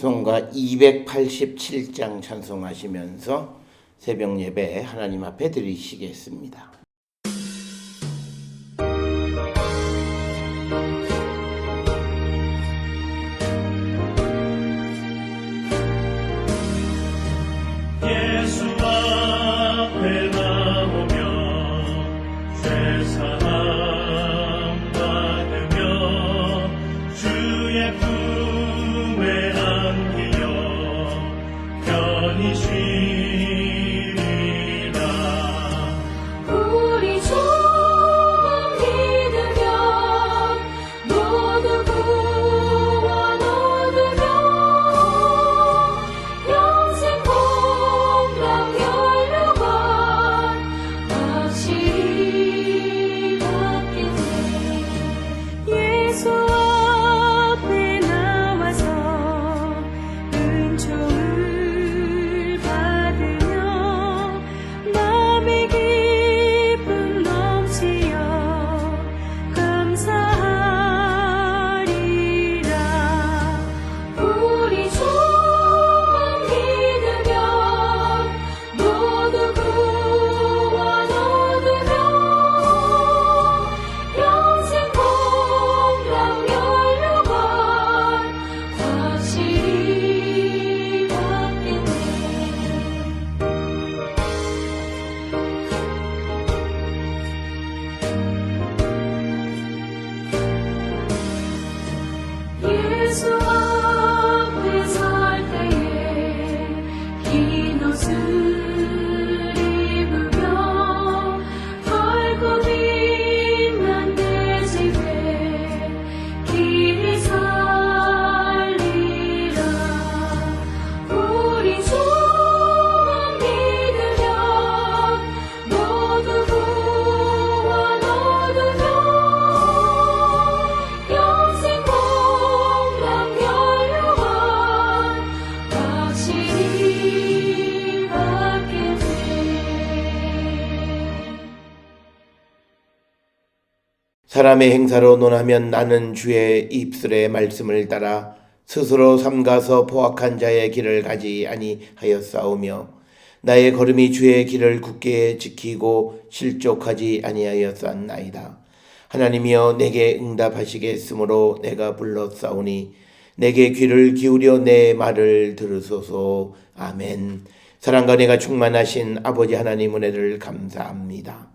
찬송가 287장 찬송하시면서 새벽 예배 하나님 앞에 드리시겠습니다. 예수 앞에 나오며 죄사함 받으며 주의 품에 안기어 편히 쉬리라. 우리 주만 믿으면 모두 구원 얻으며 영생 공감 연료관 확실히 받겠네. 예수 앞에 나와서 은총을 받으며 맘의 기쁨 넘치어 감사하리라. 우리 주만 믿으면 모두 구원 얻으며 영생 공감 연료관 확실히 받겠네. 예수 앞에 설 때에 흰 옷을 입으며 밝고 빛난 내 집에 길이 살리라. 우리 주만 믿으면 모두 구원 얻으며 영생 공감 연료관 확실히 받겠네. 사람의 행사로 논하면 나는 주의 입술의 말씀을 따라 스스로 삼가서 포악한 자의 길을 가지 아니하였사오며 나의 걸음이 주의 길을 굳게 지키고 실족하지 아니하였사나이다. 하나님이여 내게 응답하시겠으므로 내가 불렀사오니 내게 귀를 기울여 내 말을 들으소서. 아멘. 사랑과 내가 충만하신 아버지 하나님 은혜를 감사합니다.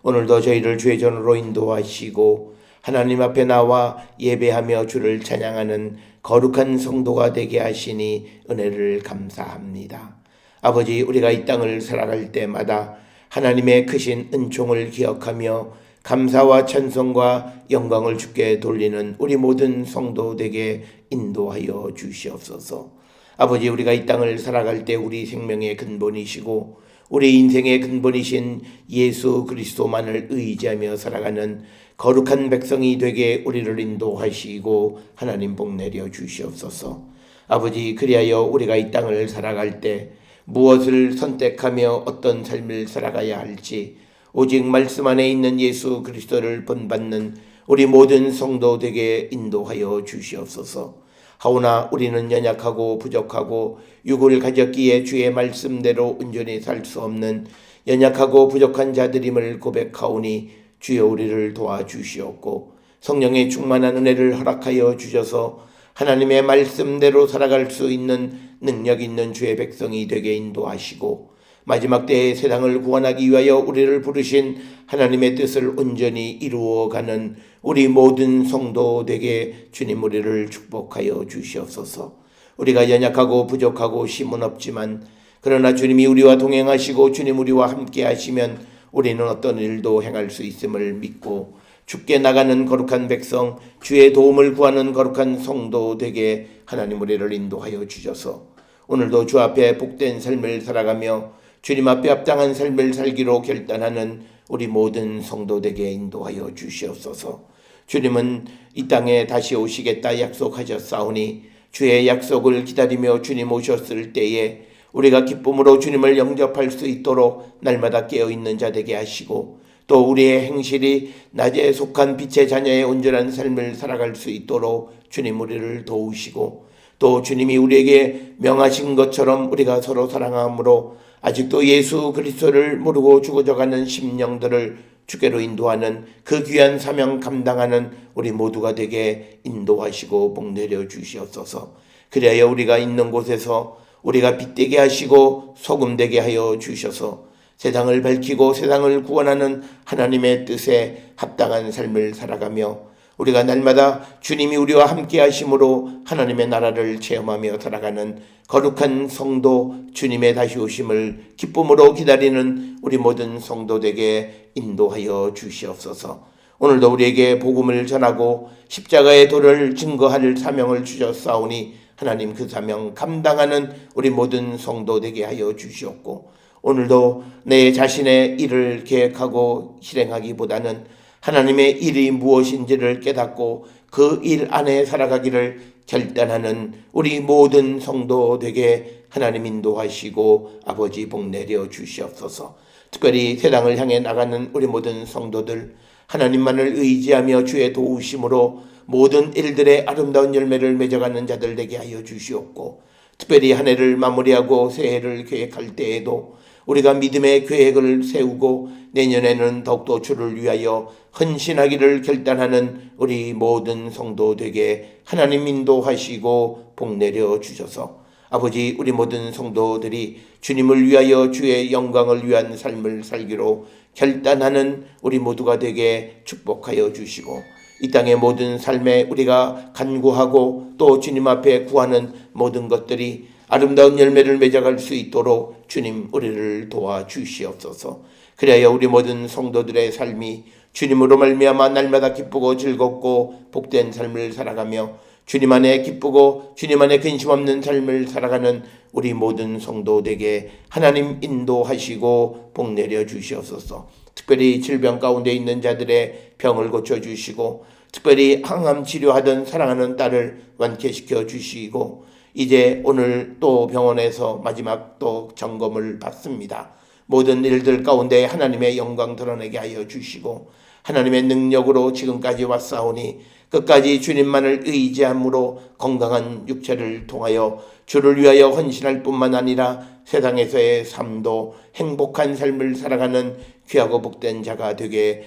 오늘도 저희를 주의 전으로 인도하시고 하나님 앞에 나와 예배하며 주를 찬양하는 거룩한 성도가 되게 하시니 은혜를 감사합니다. 아버지, 우리가 이 땅을 살아갈 때마다 하나님의 크신 은총을 기억하며 감사와 찬송과 영광을 주께 돌리는 우리 모든 성도 되게 인도하여 주시옵소서. 아버지, 우리가 이 땅을 살아갈 때 우리 생명의 근본이시고 우리 인생의 근본이신 예수 그리스도만을 의지하며 살아가는 거룩한 백성이 되게 우리를 인도하시고 하나님 복 내려 주시옵소서. 아버지, 그리하여 우리가 이 땅을 살아갈 때 무엇을 선택하며 어떤 삶을 살아가야 할지 오직 말씀 안에 있는 예수 그리스도를 본받는 우리 모든 성도 되게 인도하여 주시옵소서. 하오나 우리는 연약하고 부족하고 육을 가졌기에 주의 말씀대로 온전히 살 수 없는 연약하고 부족한 자들임을 고백하오니 주여 우리를 도와주시옵고 성령의 충만한 은혜를 허락하여 주셔서 하나님의 말씀대로 살아갈 수 있는 능력 있는 주의 백성이 되게 인도하시고 마지막 때에 세상을 구원하기 위하여 우리를 부르신 하나님의 뜻을 온전히 이루어가는 우리 모든 성도 되게 주님 우리를 축복하여 주시옵소서. 우리가 연약하고 부족하고 힘은 없지만 그러나 주님이 우리와 동행하시고 주님 우리와 함께 하시면 우리는 어떤 일도 행할 수 있음을 믿고 주께 나가는 거룩한 백성, 주의 도움을 구하는 거룩한 성도 되게 하나님 우리를 인도하여 주셔서 오늘도 주 앞에 복된 삶을 살아가며 주님 앞에 합당한 삶을 살기로 결단하는 우리 모든 성도되게 인도하여 주시옵소서. 주님은 이 땅에 다시 오시겠다 약속하셨사오니 주의 약속을 기다리며 주님 오셨을 때에 우리가 기쁨으로 주님을 영접할 수 있도록 날마다 깨어있는 자 되게 하시고 또 우리의 행실이 낮에 속한 빛의 자녀의 온전한 삶을 살아갈 수 있도록 주님 우리를 도우시고 또 주님이 우리에게 명하신 것처럼 우리가 서로 사랑함으로 아직도 예수 그리스도를 모르고 죽어져가는 심령들을 주께로 인도하는 그 귀한 사명 감당하는 우리 모두가 되게 인도하시고 복내려 주시옵소서. 그리하여 우리가 있는 곳에서 우리가 빛되게 하시고 소금되게 하여 주셔서 세상을 밝히고 세상을 구원하는 하나님의 뜻에 합당한 삶을 살아가며 우리가 날마다 주님이 우리와 함께 하심으로 하나님의 나라를 체험하며 살아가는 거룩한 성도, 주님의 다시 오심을 기쁨으로 기다리는 우리 모든 성도들에게 인도하여 주시옵소서. 오늘도 우리에게 복음을 전하고 십자가의 도를 증거할 사명을 주셨사오니 하나님 그 사명 감당하는 우리 모든 성도되게 하여 주시옵고, 오늘도 내 자신의 일을 계획하고 실행하기보다는 하나님의 일이 무엇인지를 깨닫고 그 일 안에 살아가기를 결단하는 우리 모든 성도되게 하나님 인도하시고 아버지 복내려 주시옵소서. 특별히 세상을 향해 나가는 우리 모든 성도들, 하나님만을 의지하며 주의 도우심으로 모든 일들의 아름다운 열매를 맺어가는 자들 되게 하여 주시옵고, 특별히 한 해를 마무리하고 새해를 계획할 때에도 우리가 믿음의 계획을 세우고 내년에는 더욱더 주를 위하여 헌신하기를 결단하는 우리 모든 성도 되게 하나님 인도하시고 복내려 주셔서 아버지 우리 모든 성도들이 주님을 위하여 주의 영광을 위한 삶을 살기로 결단하는 우리 모두가 되게 축복하여 주시고, 이 땅의 모든 삶에 우리가 간구하고 또 주님 앞에 구하는 모든 것들이 아름다운 열매를 맺어갈 수 있도록 주님 우리를 도와주시옵소서. 그래야 우리 모든 성도들의 삶이 주님으로 말미암아 날마다 기쁘고 즐겁고 복된 삶을 살아가며 주님 안에 기쁘고 주님 안에 근심 없는 삶을 살아가는 우리 모든 성도들에게 하나님 인도하시고 복내려 주시옵소서. 특별히 질병 가운데 있는 자들의 병을 고쳐주시고, 특별히 항암 치료하던 사랑하는 딸을 완쾌시켜 주시고, 이제 오늘 또 병원에서 마지막 또 점검을 받습니다. 모든 일들 가운데 하나님의 영광 드러내게 하여 주시고, 하나님의 능력으로 지금까지 왔사오니 끝까지 주님만을 의지함으로 건강한 육체를 통하여 주를 위하여 헌신할 뿐만 아니라 세상에서의 삶도 행복한 삶을 살아가는 귀하고 복된 자가 되게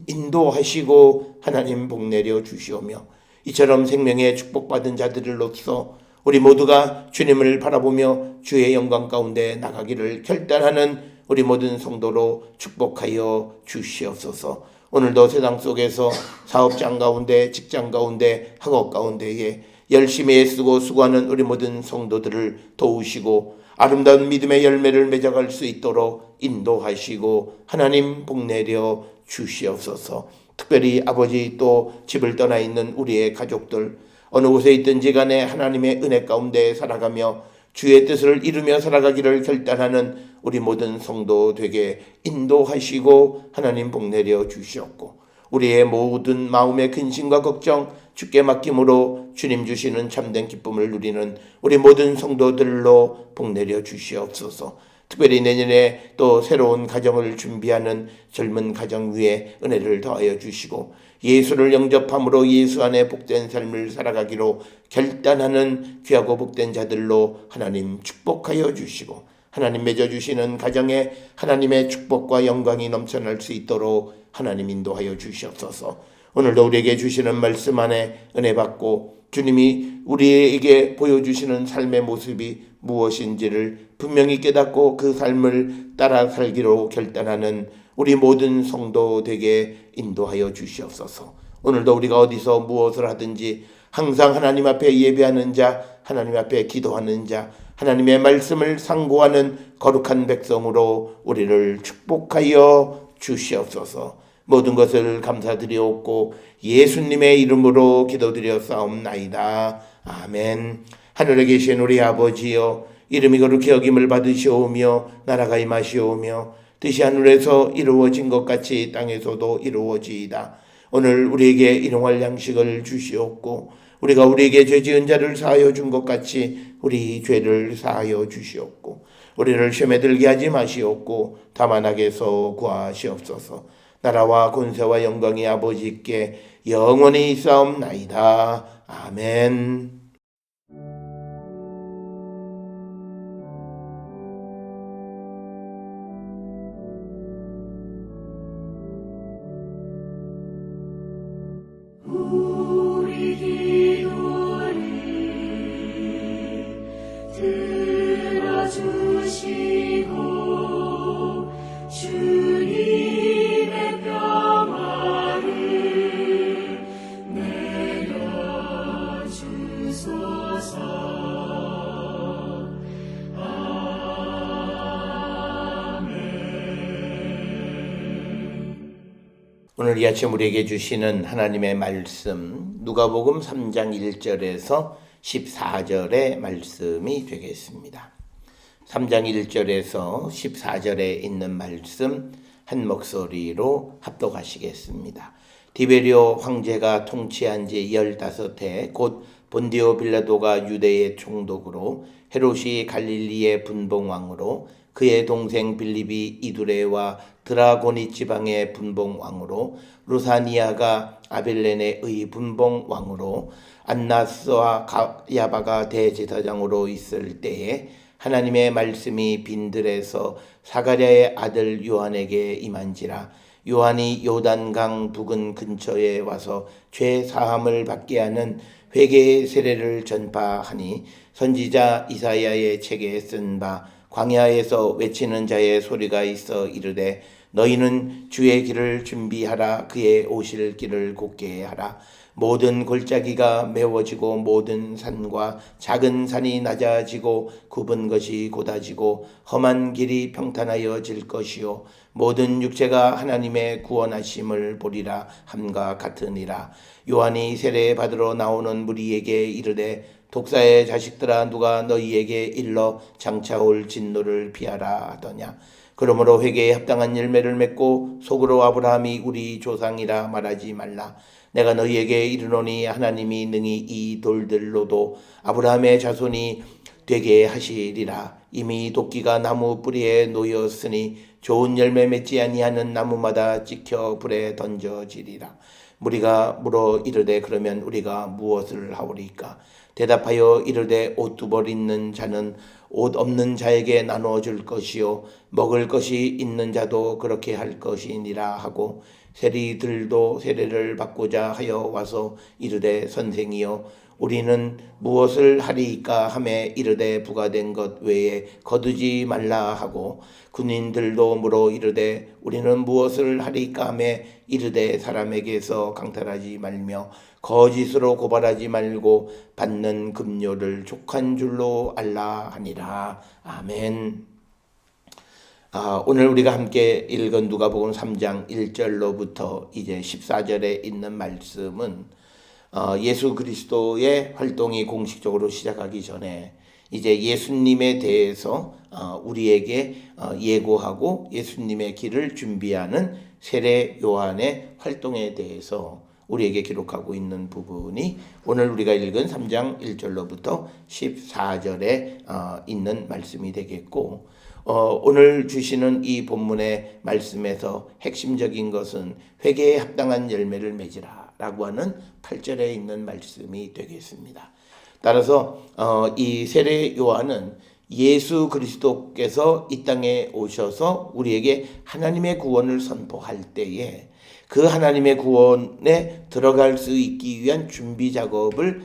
인도하시고 하나님 복내려 주시오며, 이처럼 생명의 축복받은 자들로서 우리 모두가 주님을 바라보며 주의 영광 가운데 나가기를 결단하는 우리 모든 성도로 축복하여 주시옵소서. 오늘도 세상 속에서 사업장 가운데, 직장 가운데, 학업 가운데에 열심히 애쓰고 수고하는 우리 모든 성도들을 도우시고 아름다운 믿음의 열매를 맺어갈 수 있도록 인도하시고 하나님 복내려 주시옵소서. 특별히 아버지 또 집을 떠나 있는 우리의 가족들, 어느 곳에 있든지 간에 하나님의 은혜 가운데 살아가며 주의 뜻을 이루며 살아가기를 결단하는 우리 모든 성도 되게 인도하시고 하나님 복내려 주시옵고, 우리의 모든 마음의 근심과 걱정 주께 맡김으로 주님 주시는 참된 기쁨을 누리는 우리 모든 성도들로 복내려 주시옵소서. 특별히 내년에 또 새로운 가정을 준비하는 젊은 가정 위에 은혜를 더하여 주시고, 예수를 영접함으로 예수 안에 복된 삶을 살아가기로 결단하는 귀하고 복된 자들로 하나님 축복하여 주시고, 하나님 맺어주시는 가정에 하나님의 축복과 영광이 넘쳐날 수 있도록 하나님 인도하여 주시옵소서. 오늘도 우리에게 주시는 말씀 안에 은혜 받고 주님이 우리에게 보여주시는 삶의 모습이 무엇인지를 분명히 깨닫고 그 삶을 따라 살기로 결단하는 우리 모든 성도 되게 인도하여 주시옵소서. 오늘도 우리가 어디서 무엇을 하든지 항상 하나님 앞에 예배하는 자, 하나님 앞에 기도하는 자, 하나님의 말씀을 상고하는 거룩한 백성으로 우리를 축복하여 주시옵소서. 모든 것을 감사드리옵고 예수님의 이름으로 기도드렸사옵나이다. 아멘. 하늘에 계신 우리 아버지여, 이름이 거룩히 여김을 받으시오며 나라가 임하시오며 뜻이 하늘에서 이루어진 것 같이 땅에서도 이루어지이다. 오늘 우리에게 일용할 양식을 주시옵고 우리가 우리에게 죄 지은 자를 사하여 준 것 같이 우리 죄를 사하여 주시옵고 우리를 시험에 들게 하지 마시옵고 다만 악에서 구하시옵소서. 나라와 권세와 영광이 아버지께 영원히 있사옵나이다. 아멘. 오늘 이 아침 우리에게 주시는 하나님의 말씀 누가복음 3장 1절에서 14절의 말씀이 되겠습니다. 3장 1절에서 14절에 있는 말씀 한 목소리로 합독하시겠습니다. 디베리오 황제가 통치한 지 15해 곧 본디오 빌라도가 유대의 총독으로 헤롯이 갈릴리의 분봉왕으로 그의 동생 빌립이 이두레와 드라고니 지방의 분봉왕으로 루사니아가 아빌레네의 분봉왕으로 안나스와 가야바가 대제사장으로 있을 때에 하나님의 말씀이 빈들에서 사가랴의 아들 요한에게 임한지라. 요한이 요단강 부근 근처에 와서 죄 사함을 받게 하는 회개의 세례를 전파하니 선지자 이사야의 책에 쓴 바 광야에서 외치는 자의 소리가 있어 이르되 너희는 주의 길을 준비하라. 그의 오실 길을 곧게 하라. 모든 골짜기가 메워지고 모든 산과 작은 산이 낮아지고 굽은 것이 곧아지고 험한 길이 평탄하여질 것이요 모든 육체가 하나님의 구원하심을 보리라 함과 같으니라. 요한이 세례 받으러 나오는 무리에게 이르되 독사의 자식들아 누가 너희에게 일러 장차 올 진노를 피하라 하더냐. 그러므로 회개에 합당한 열매를 맺고 속으로 아브라함이 우리 조상이라 말하지 말라. 내가 너희에게 이르노니 하나님이 능히 이 돌들로도 아브라함의 자손이 되게 하시리라. 이미 도끼가 나무 뿌리에 놓였으니 좋은 열매 맺지 아니하는 나무마다 찍혀 불에 던져지리라. 무리가 물어 이르되 그러면 우리가 무엇을 하오리까? 대답하여 이르되 옷 두 벌 있는 자는 옷 없는 자에게 나누어 줄 것이요 먹을 것이 있는 자도 그렇게 할 것이니라 하고 세리들도 세례를 받고자 하여 와서 이르되 선생이여 우리는 무엇을 하리이까 하매 이르되 부과된 것 외에 거두지 말라 하고 군인들도 물어 이르되 우리는 무엇을 하리이까 하매 이르되 사람에게서 강탈하지 말며 거짓으로 고발하지 말고 받는 급료를 족한 줄로 알라 하니라. 아멘. 오늘 우리가 함께 읽은 누가복음 3장 1절로부터 이제 14절에 있는 말씀은 예수 그리스도의 활동이 공식적으로 시작하기 전에 이제 예수님에 대해서 우리에게 예고하고 예수님의 길을 준비하는 세례 요한의 활동에 대해서 우리에게 기록하고 있는 부분이 오늘 우리가 읽은 3장 1절로부터 14절에 있는 말씀이 되겠고 오늘 주시는 이 본문의 말씀에서 핵심적인 것은 회개에 합당한 열매를 맺으라 라고 하는 8절에 있는 말씀이 되겠습니다. 따라서 이 세례 요한은 예수 그리스도께서 이 땅에 오셔서 우리에게 하나님의 구원을 선포할 때에 그 하나님의 구원에 들어갈 수 있기 위한 준비 작업을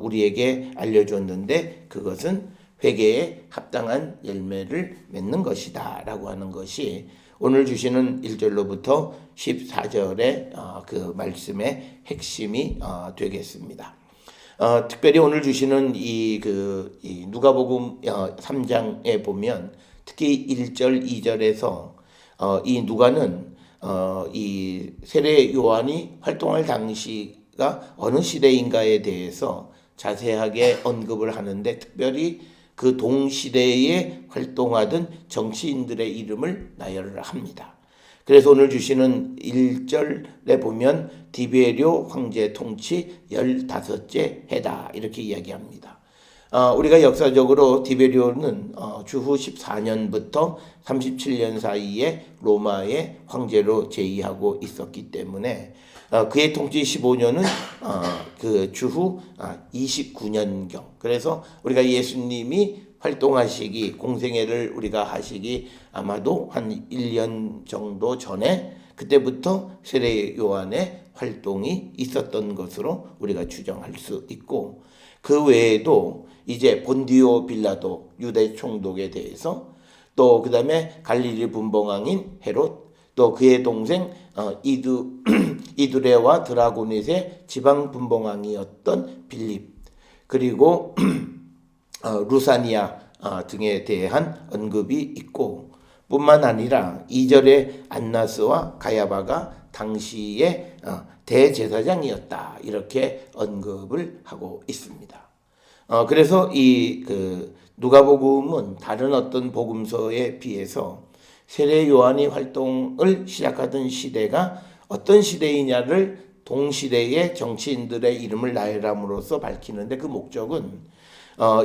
우리에게 알려줬는데 그것은 회개에 합당한 열매를 맺는 것이다 라고 하는 것이 오늘 주시는 1절로부터 14절의 그 말씀의 핵심이 되겠습니다. 특별히 오늘 주시는 이 누가복음 3장에 보면 특히 1절, 2절에서 이 누가는 이 세례 요한이 활동할 당시가 어느 시대인가에 대해서 자세하게 언급을 하는데 특별히 그 동시대에 활동하던 정치인들의 이름을 나열을 합니다. 그래서 오늘 주시는 1절에 보면 디베리오 황제 통치 15째 해다 이렇게 이야기합니다. 우리가 역사적으로 디베리오는 주후 14년부터 37년 사이에 로마의 황제로 재위하고 있었기 때문에 그의 통치 15년은 그 주후 29년경. 그래서 우리가 예수님이 활동하시기 공생애를 우리가 하시기 아마도 한 1년 정도 전에 그때부터 세례 요한의 활동이 있었던 것으로 우리가 추정할 수 있고 그 외에도 이제 본디오 빌라도 유대 총독에 대해서 또 그 다음에 갈릴리 분봉왕인 헤롯 또 그의 동생 이두레와 드라고닛의 지방 분봉왕이었던 빌립 그리고 루사니아 등에 대한 언급이 있고 뿐만 아니라 2절에 안나스와 가야바가 당시의 대제사장이었다 이렇게 언급을 하고 있습니다. 그래서 이 누가복음은 다른 어떤 복음서에 비해서 세례 요한이 활동을 시작하던 시대가 어떤 시대이냐를 동시대의 정치인들의 이름을 나열함으로써 밝히는데, 그 목적은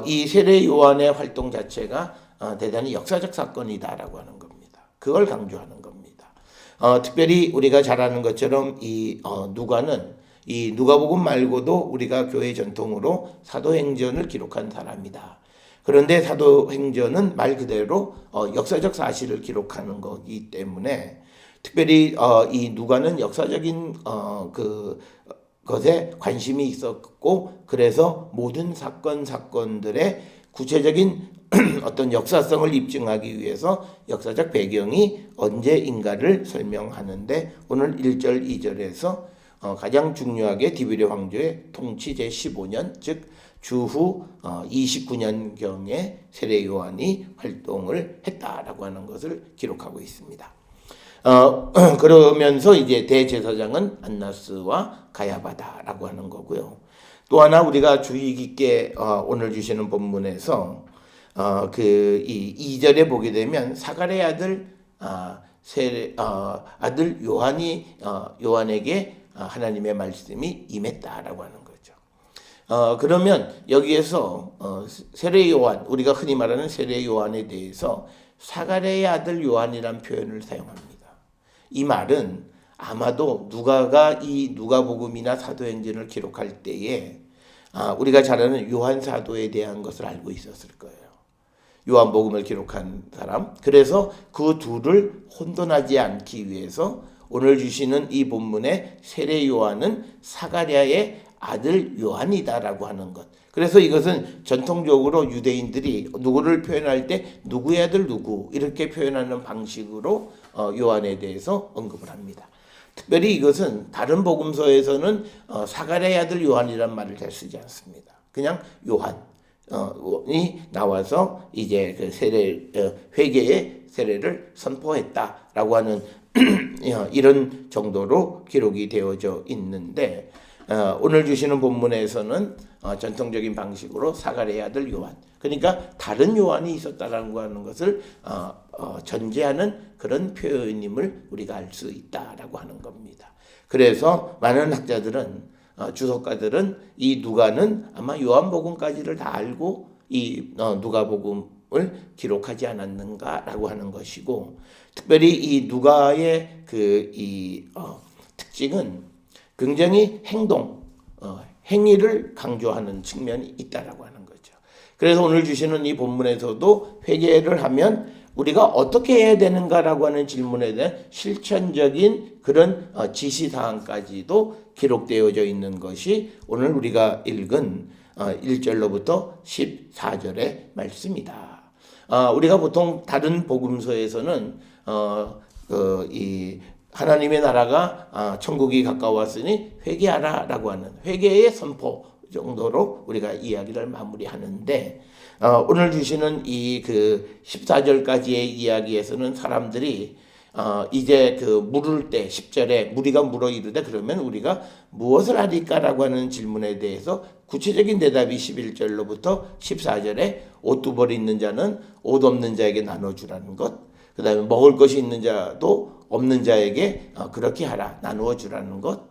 이 세례 요한의 활동 자체가 대단히 역사적 사건이다라고 하는 겁니다. 그걸 강조하는 겁니다. 특별히 우리가 잘 아는 것처럼 이 누가는 이 누가복음 말고도 우리가 교회 전통으로 사도행전을 기록한 사람이다. 그런데 사도행전은 말 그대로 역사적 사실을 기록하는 거기 때문에 특별히 이 누가는 역사적인 것에 관심이 있었고, 그래서 모든 사건들의 구체적인 어떤 역사성을 입증하기 위해서 역사적 배경이 언제인가를 설명하는데, 오늘 1절 2절에서 가장 중요하게 디베르 황제의 통치 제15년 즉 주후 29년경에 세례 요한이 활동을 했다라고 하는 것을 기록하고 있습니다. 그러면서 이제 대제사장은 안나스와 가야바다라고 하는 거고요. 또 하나 우리가 주의 깊게 오늘 주시는 본문에서 이 2절에 보게 되면 사가랴의 아들 요한에게 하나님의 말씀이 임했다라고 하는 거죠. 그러면 여기에서 세례 요한, 우리가 흔히 말하는 세례 요한에 대해서 사가랴의 아들 요한이라는 표현을 사용합니다. 이 말은 아마도 누가가 이 누가복음이나 사도행전을 기록할 때에 우리가 잘 아는 요한 사도에 대한 것을 알고 있었을 거예요. 요한복음을 기록한 사람. 그래서 그 둘을 혼돈하지 않기 위해서 오늘 주시는 이 본문의 세례 요한은 사가랴의 아들 요한이다라고 하는 것. 그래서 이것은 전통적으로 유대인들이 누구를 표현할 때 누구의 아들 누구 이렇게 표현하는 방식으로 요한에 대해서 언급을 합니다. 특별히 이것은 다른 복음서에서는 사가랴의 아들 요한이란 말을 잘 쓰지 않습니다. 그냥 요한이 나와서 이제 그 회개의 세례를 선포했다라고 하는 이런 정도로 기록이 되어져 있는데, 오늘 주시는 본문에서는 전통적인 방식으로 사가랴의 아들 요한, 그러니까 다른 요한이 있었다라고 하는 것을 전제하는 그런 표현임을 우리가 알 수 있다라고 하는 겁니다. 그래서 많은 학자들은 주석가들은 이 누가는 아마 요한복음까지를 다 알고 이 누가복음을 기록하지 않았는가라고 하는 것이고, 특별히 이 누가의 특징은 굉장히 행위를 강조하는 측면이 있다라고 하는 거죠. 그래서 오늘 주시는 이 본문에서도 회개를 하면 우리가 어떻게 해야 되는가라고 하는 질문에 대한 실천적인 그런 지시사항까지도 기록되어져 있는 것이 오늘 우리가 읽은 1절로부터 14절의 말씀이다. 우리가 보통 다른 복음서에서는 이 하나님의 나라가 천국이 가까웠으니 회개하라라고 하는 회개의 선포 정도로 우리가 이야기를 마무리하는데, 오늘 주시는 이 14절까지의 이야기에서는 사람들이 이제 물을 때 10절에 무리가 물어 이르되 그러면 우리가 무엇을 하리까라고 하는 질문에 대해서 구체적인 대답이 11절로부터 14절에 옷 두 벌 있는 자는 옷 없는 자에게 나눠주라는 것, 그 다음에 먹을 것이 있는 자도 없는 자에게 그렇게 하라, 나누어 주라는 것,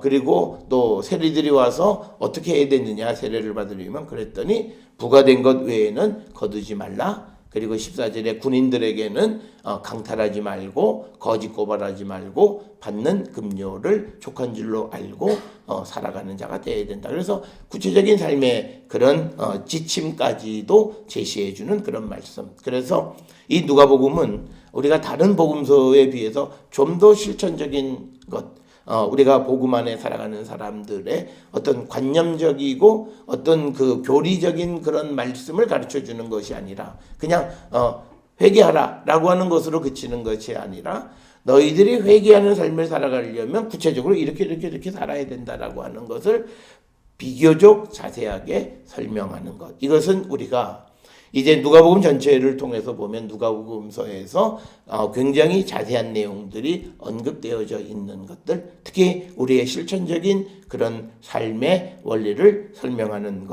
그리고 또 세리들이 와서 어떻게 해야 되느냐 세례를 받으려면, 그랬더니 부과된 것 외에는 거두지 말라. 그리고 14절에 군인들에게는 강탈하지 말고 거짓 고발하지 말고 받는 급료를 족한 줄로 알고 살아가는 자가 되어야 된다. 그래서 구체적인 삶의 그런 지침까지도 제시해주는 그런 말씀. 그래서 이 누가복음은 우리가 다른 복음서에 비해서 좀 더 실천적인 것, 우리가 복음 안에 살아가는 사람들의 어떤 관념적이고 어떤 교리적인 그런 말씀을 가르쳐 주는 것이 아니라 그냥 회개하라라고 하는 것으로 그치는 것이 아니라 너희들이 회개하는 삶을 살아가려면 구체적으로 이렇게 살아야 된다라고 하는 것을 비교적 자세하게 설명하는 것. 이것은 우리가 이제 누가복음 전체를 통해서 보면 누가복음서에서 굉장히 자세한 내용들이 언급되어져 있는 것들, 특히 우리의 실천적인 그런 삶의 원리를 설명하는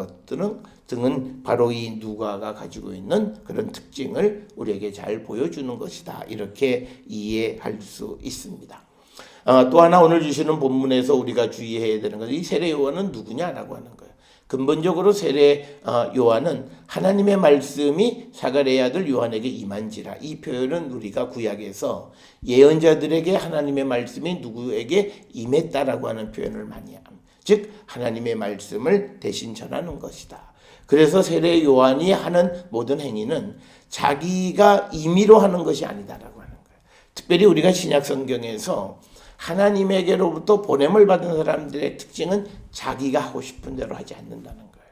등은 바로 이 누가가 가지고 있는 그런 특징을 우리에게 잘 보여주는 것이다. 이렇게 이해할 수 있습니다. 또 하나 오늘 주시는 본문에서 우리가 주의해야 되는 것은 이 세례 요한은 누구냐라고 하는 거예요. 근본적으로 세례 요한은 하나님의 말씀이 사가랴의 아들 요한에게 임한지라. 이 표현은 우리가 구약에서 예언자들에게 하나님의 말씀이 누구에게 임했다라고 하는 표현을 많이 합니다. 즉 하나님의 말씀을 대신 전하는 것이다. 그래서 세례 요한이 하는 모든 행위는 자기가 임의로 하는 것이 아니다라고 하는 거예요. 특별히 우리가 신약 성경에서 하나님에게로부터 보냄을 받은 사람들의 특징은 자기가 하고 싶은 대로 하지 않는다는 거예요.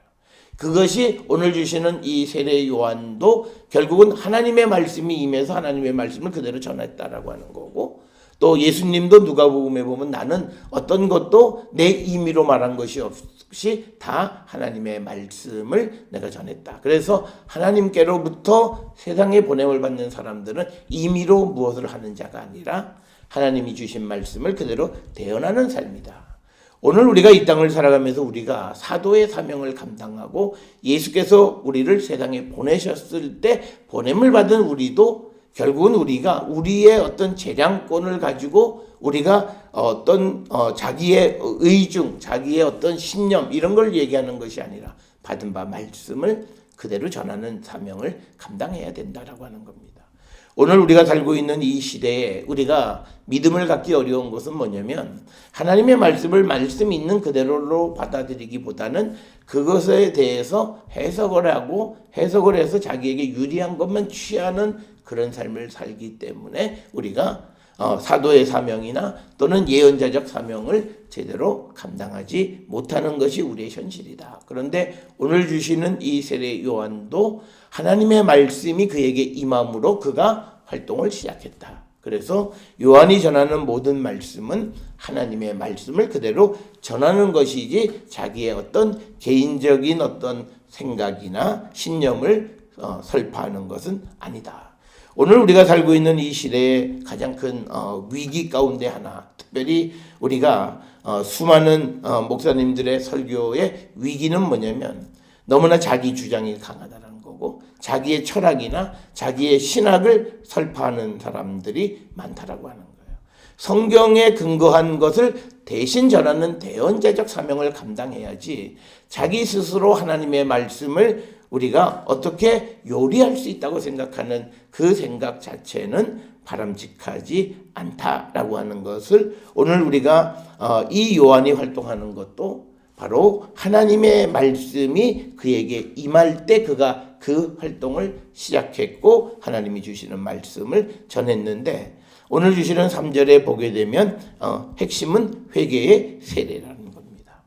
그것이 오늘 주시는 이 세례 요한도 결국은 하나님의 말씀이 임해서 하나님의 말씀을 그대로 전했다라고 하는 거고, 또 예수님도 누가복음에 보면 나는 어떤 것도 내 임의로 말한 것이 없이 다 하나님의 말씀을 내가 전했다. 그래서 하나님께로부터 세상에 보냄을 받는 사람들은 임의로 무엇을 하는 자가 아니라 하나님이 주신 말씀을 그대로 대언하는 삶이다. 오늘 우리가 이 땅을 살아가면서 우리가 사도의 사명을 감당하고 예수께서 우리를 세상에 보내셨을 때 보냄을 받은 우리도 결국은 우리가 우리의 어떤 재량권을 가지고 우리가 어떤 자기의 의중, 자기의 어떤 신념 이런 걸 얘기하는 것이 아니라 받은 바 말씀을 그대로 전하는 사명을 감당해야 된다라고 하는 겁니다. 오늘 우리가 살고 있는 이 시대에 우리가 믿음을 갖기 어려운 것은 뭐냐면 하나님의 말씀을 말씀 있는 그대로로 받아들이기보다는 그것에 대해서 해석을 하고 해석을 해서 자기에게 유리한 것만 취하는 그런 삶을 살기 때문에 우리가 사도의 사명이나 또는 예언자적 사명을 제대로 감당하지 못하는 것이 우리의 현실이다. 그런데 오늘 주시는 이 세례 요한도 하나님의 말씀이 그에게 임함으로 그가 활동을 시작했다. 그래서 요한이 전하는 모든 말씀은 하나님의 말씀을 그대로 전하는 것이지 자기의 어떤 개인적인 어떤 생각이나 신념을 설파하는 것은 아니다. 오늘 우리가 살고 있는 이 시대의 가장 큰 위기 가운데 하나, 특별히 우리가 수많은 목사님들의 설교의 위기는 뭐냐면 너무나 자기 주장이 강하다는 거고 자기의 철학이나 자기의 신학을 설파하는 사람들이 많다라고 하는 거예요. 성경에 근거한 것을 대신 전하는 대언자적 사명을 감당해야지 자기 스스로 하나님의 말씀을 우리가 어떻게 요리할 수 있다고 생각하는 그 생각 자체는 바람직하지 않다라고 하는 것을 오늘 우리가 이 요한이 활동하는 것도 바로 하나님의 말씀이 그에게 임할 때 그가 그 활동을 시작했고 하나님이 주시는 말씀을 전했는데 오늘 주시는 3절에 보게 되면 핵심은 회개의 세례라는 겁니다.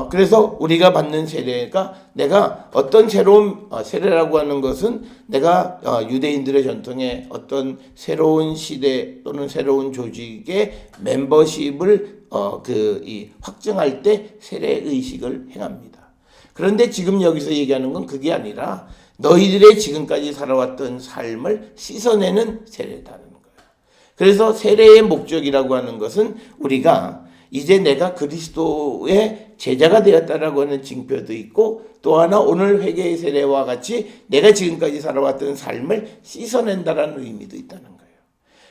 그래서 우리가 받는 세례가 내가 어떤 새로운 세례라고 하는 것은 내가 유대인들의 전통에 어떤 새로운 시대 또는 새로운 조직의 멤버십을 확증할 때 세례 의식을 행합니다. 그런데 지금 여기서 얘기하는 건 그게 아니라 너희들의 지금까지 살아왔던 삶을 씻어내는 세례다는 거예요. 그래서 세례의 목적이라고 하는 것은 우리가 이제 내가 그리스도의 제자가 되었다라고 하는 징표도 있고 또 하나 오늘 회개의 세례와 같이 내가 지금까지 살아왔던 삶을 씻어낸다라는 의미도 있다는 거예요.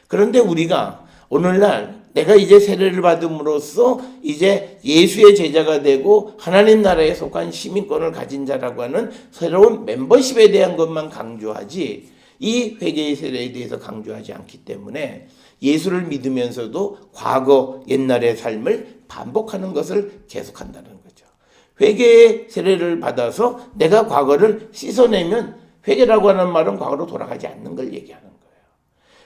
그런데 우리가 오늘날 내가 이제 세례를 받음으로써 이제 예수의 제자가 되고 하나님 나라에 속한 시민권을 가진 자라고 하는 새로운 멤버십에 대한 것만 강조하지 이 회개의 세례에 대해서 강조하지 않기 때문에 예수를 믿으면서도 과거 옛날의 삶을 반복하는 것을 계속한다는 거죠. 회개의 세례를 받아서 내가 과거를 씻어내면 회개라고 하는 말은 과거로 돌아가지 않는 걸 얘기하는 거예요.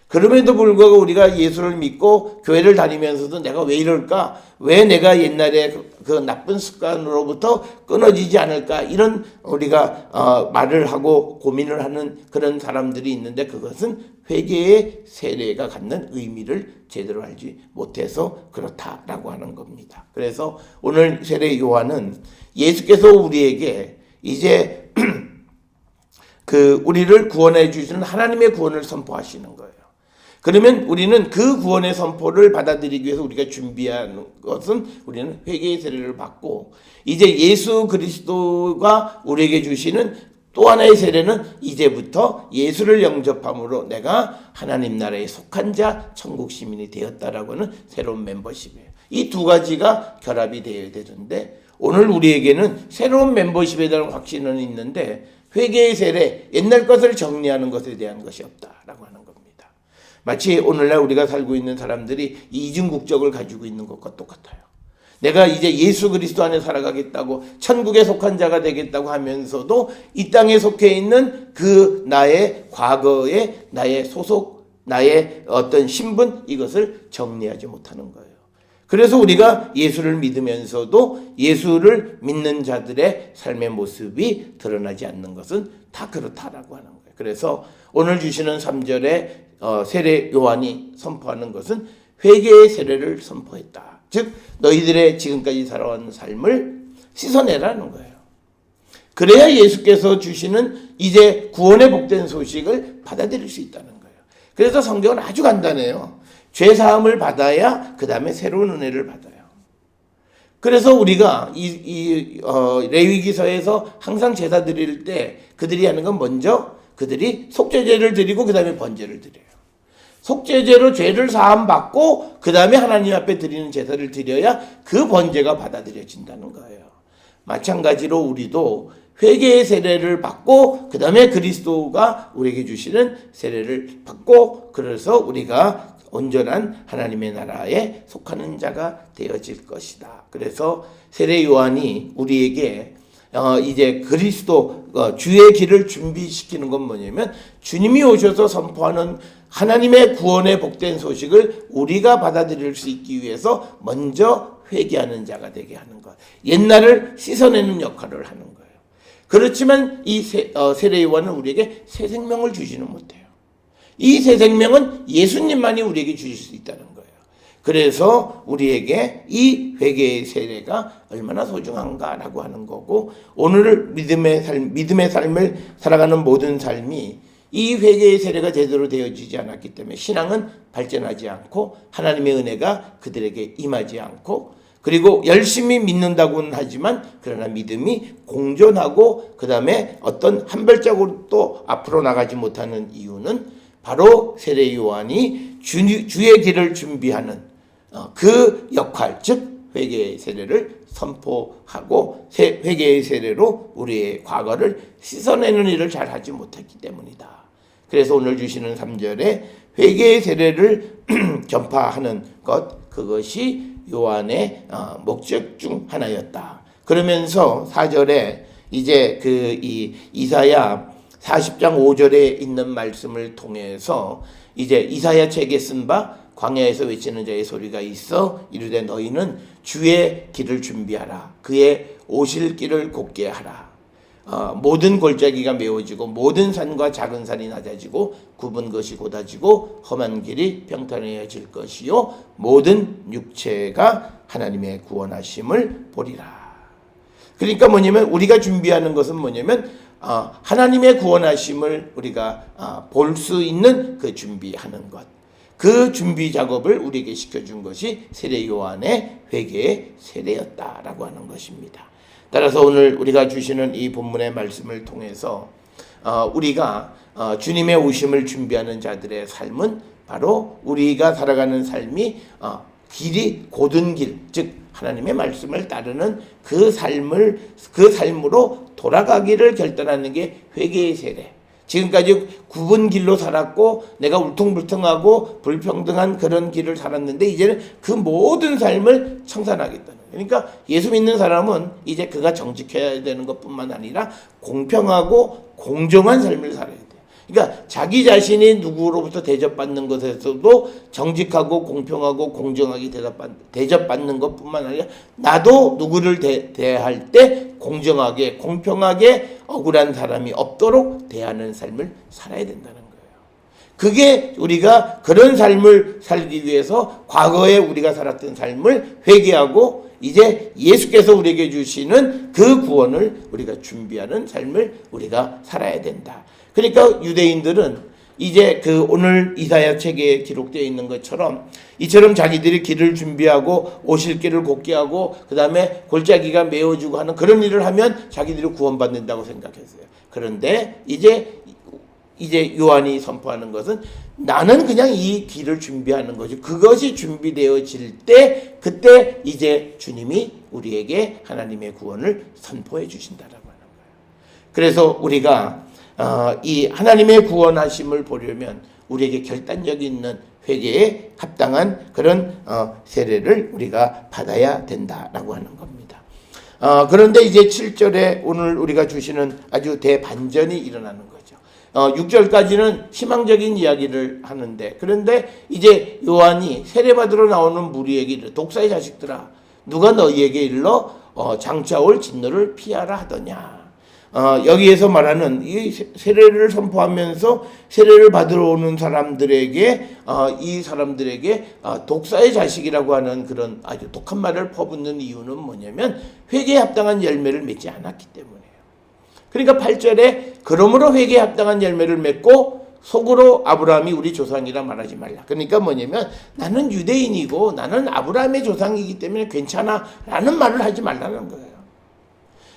그럼에도 불구하고 우리가 예수를 믿고 교회를 다니면서도 내가 왜 이럴까? 왜 내가 옛날에 그 나쁜 습관으로부터 끊어지지 않을까? 이런 우리가 말을 하고 고민을 하는 그런 사람들이 있는데 그것은 회개의 세례가 갖는 의미를 제대로 알지 못해서 그렇다라고 하는 겁니다. 그래서 오늘 세례 요한은 예수께서 우리에게 이제 우리를 구원해 주시는 하나님의 구원을 선포하시는 거예요. 그러면 우리는 그 구원의 선포를 받아들이기 위해서 우리가 준비하는 것은 우리는 회개의 세례를 받고, 이제 예수 그리스도가 우리에게 주시는 또 하나의 세례는 이제부터 예수를 영접함으로 내가 하나님 나라에 속한 자 천국 시민이 되었다라고 하는 새로운 멤버십이에요. 이 두 가지가 결합이 되어야 되는데, 오늘 우리에게는 새로운 멤버십에 대한 확신은 있는데 회개의 세례, 옛날 것을 정리하는 것에 대한 것이 없다라고 하는 겁니다. 마치 오늘날 우리가 살고 있는 사람들이 이중 국적을 가지고 있는 것과 똑같아요. 내가 이제 예수 그리스도 안에 살아가겠다고, 천국에 속한 자가 되겠다고 하면서도 이 땅에 속해 있는 그 나의 과거의 나의 소속, 나의 어떤 신분, 이것을 정리하지 못하는 거예요. 그래서 우리가 예수를 믿으면서도 예수를 믿는 자들의 삶의 모습이 드러나지 않는 것은 다 그렇다라고 하는 거예요. 그래서 오늘 주시는 3절에 세례 요한이 선포하는 것은 회개의 세례를 선포했다. 즉 너희들의 지금까지 살아온 삶을 씻어내라는 거예요. 그래야 예수께서 주시는 이제 구원의 복된 소식을 받아들일 수 있다는 거예요. 그래서 성경은 아주 간단해요. 죄 사함을 받아야 그 다음에 새로운 은혜를 받아요. 그래서 우리가 레위기서에서 항상 제사 드릴 때 그들이 하는 건 먼저 그들이 속죄제를 드리고 그 다음에 번제를 드려요. 속죄제로 죄를 사함 받고 그 다음에 하나님 앞에 드리는 제사를 드려야 그 번제가 받아들여진다는 거예요. 마찬가지로 우리도 회개의 세례를 받고 그 다음에 그리스도가 우리에게 주시는 세례를 받고, 그래서 우리가 온전한 하나님의 나라에 속하는 자가 되어질 것이다. 그래서 세례 요한이 우리에게 이제 그리스도 주의 길을 준비시키는 건 뭐냐면, 주님이 오셔서 선포하는 하나님의 구원의 복된 소식을 우리가 받아들일 수 있기 위해서 먼저 회개하는 자가 되게 하는 것, 옛날을 씻어내는 역할을 하는 거예요. 그렇지만 이 세례 요한은 우리에게 새 생명을 주지는 못해요. 이 새 생명은 예수님만이 우리에게 주실 수 있다는 거예요. 그래서 우리에게 이 회개의 세례가 얼마나 소중한가라고 하는 거고, 오늘 믿음의 삶을 살아가는 모든 삶이 이 회개의 세례가 제대로 되어지지 않았기 때문에 신앙은 발전하지 않고 하나님의 은혜가 그들에게 임하지 않고, 그리고 열심히 믿는다고는 하지만 그러나 믿음이 공존하고 그 다음에 어떤 한 발자국으로 또 앞으로 나가지 못하는 이유는 바로 세례 요한이 주의 길을 준비하는 그 역할, 즉 회개의 세례를 선포하고 회개의 세례로 우리의 과거를 씻어내는 일을 잘 하지 못했기 때문이다. 그래서 오늘 주시는 3절에 회개의 세례를 전파하는 것, 그것이 요한의 목적 중 하나였다. 그러면서 4절에 이제 이 이사야 40장 5절에 있는 말씀을 통해서 이제 이사야 책에 쓴 바 광야에서 외치는 자의 소리가 있어 이르되 너희는 주의 길을 준비하라. 그의 오실 길을 곧게 하라. 모든 골짜기가 메워지고 모든 산과 작은 산이 낮아지고 굽은 것이 곧아지고 험한 길이 평탄해질 것이요 모든 육체가 하나님의 구원하심을 보리라. 그러니까 뭐냐면 우리가 준비하는 것은 뭐냐면 하나님의 구원하심을 우리가 볼 수 있는 그 준비하는 것, 그 준비 작업을 우리에게 시켜준 것이 세례 요한의 회개의 세례였다라고 하는 것입니다. 따라서 오늘 우리가 주시는 이 본문의 말씀을 통해서 우리가 주님의 오심을 준비하는 자들의 삶은 바로 우리가 살아가는 삶이 길이 곧은 길, 즉 하나님의 말씀을 따르는 그 삶으로 돌아가기를 결단하는 게 회개의 세례. 지금까지 굽은 길로 살았고 내가 울퉁불퉁하고 불평등한 그런 길을 살았는데 이제는 그 모든 삶을 청산하겠다는. 그러니까 예수 믿는 사람은 이제 그가 정직해야 되는 것뿐만 아니라 공평하고 공정한 삶을 살아야 돼요. 그러니까 자기 자신이 누구로부터 대접받는 것에서도 정직하고 공평하고 공정하게 대접받는 것뿐만 아니라 나도 누구를 대할 때 공정하게 공평하게 억울한 사람이 없도록 대하는 삶을 살아야 된다는 거예요. 그게 우리가 그런 삶을 살기 위해서 과거에 우리가 살았던 삶을 회개하고 이제 예수께서 우리에게 주시는 그 구원을 우리가 준비하는 삶을 우리가 살아야 된다. 그러니까 유대인들은 이제 그 오늘 이사야 책에 기록되어 있는 것처럼 이처럼 자기들이 길을 준비하고 오실 길을 곱게 하고 그 다음에 골짜기가 메워주고 하는 그런 일을 하면 자기들이 구원받는다고 생각했어요. 그런데 이제 요한이 선포하는 것은 나는 그냥 이 길을 준비하는 거죠. 그것이 준비되어질 때 그때 이제 주님이 우리에게 하나님의 구원을 선포해 주신다라고 하는 거예요. 그래서 우리가 이 하나님의 구원하심을 보려면 우리에게 결단력 있는 회개에 합당한 그런 세례를 우리가 받아야 된다라고 하는 겁니다. 그런데 이제 7절에 오늘 우리가 주시는 아주 대반전이 일어나는 거죠. 6절까지는 희망적인 이야기를 하는데 그런데 이제 요한이 세례받으러 나오는 무리에게 이르 독사의 자식들아 누가 너희에게 일러 장차올 진노를 피하라 하더냐. 여기에서 말하는 이 세례를 선포하면서 세례를 받으러 오는 사람들에게 이 사람들에게 독사의 자식이라고 하는 그런 아주 독한 말을 퍼붓는 이유는 뭐냐면 회개에 합당한 열매를 맺지 않았기 때문이에요. 그러니까 8절에 그러므로 회개에 합당한 열매를 맺고 속으로 아브라함이 우리 조상이라 말하지 말라. 그러니까 뭐냐면 나는 유대인이고 나는 아브라함의 조상이기 때문에 괜찮아 라는 말을 하지 말라는 거예요.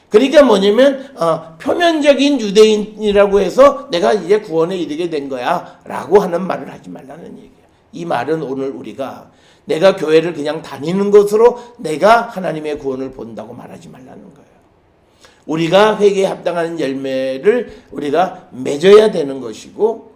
그러니까 뭐냐면 표면적인 유대인이라고 해서 내가 이제 구원에 이르게 된 거야 라고 하는 말을 하지 말라는 얘기예요. 이 말은 오늘 우리가 내가 교회를 그냥 다니는 것으로 내가 하나님의 구원을 본다고 말하지 말라는 거예요. 우리가 회개에 합당한 열매를 우리가 맺어야 되는 것이고